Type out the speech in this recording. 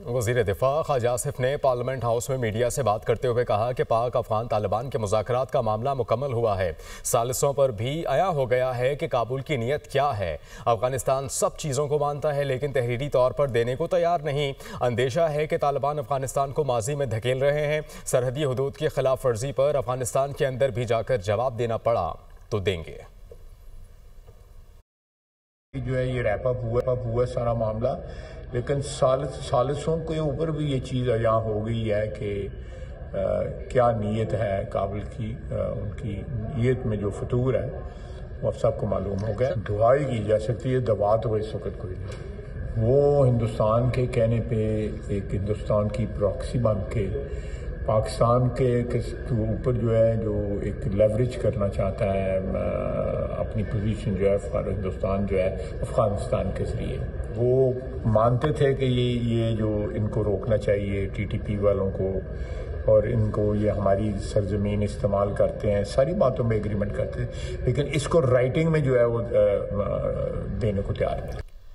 وزیر دفاع خواجہ آصف نے پارلیمنٹ ہاؤس میں میڈیا سے بات کرتے ہوئے کہا کہ پاک افغان طالبان کے مذاکرات کا معاملہ مکمل ہوا ہے۔ ثالثوں پر بھی عیاں ہو گیا ہے کہ کابل کی نیت کیا ہے۔ افغانستان سب چیزوں کو مانتا ہے لیکن تحریری طور پر دینے کو تیار نہیں۔ اندیشہ ہے کہ طالبان افغانستان کو ماضی میں دھکیل رہے ہیں۔ سرحدی حدود کی خلاف ورزی پر افغانستان کے اندر بھی جا کر جواب دینا پڑا تو دیں گے۔ جو ہے یہ ریپ اپ ہوا سارا معاملہ، لیکن ثالثوں کے اوپر بھی یہ چیز عیاں ہو گئی ہے کہ کیا نیت ہے کابل کی۔ ان کی نیت میں جو فتور ہے وہ سب کو معلوم ہو گیا۔ دعائی کی جا سکتی ہے، دبا تو اس وقت کوئی نہیں۔ وہ ہندوستان کے کہنے پہ ایک ہندوستان کی پراکسی بن کے پاکستان کے اوپر جو ہے جو ایک لیوریج کرنا چاہتا ہے اپنی پوزیشن جو ہے فار ہندوستان جو ہے افغانستان کے ذریعے۔ وہ مانتے تھے کہ یہ جو ان کو روکنا چاہیے ٹی ٹی پی والوں کو، اور ان کو یہ ہماری سرزمین استعمال کرتے ہیں، ساری باتوں میں ایگریمنٹ کرتے ہیں، لیکن اس کو رائٹنگ میں جو ہے وہ دینے کو تیار نہیں۔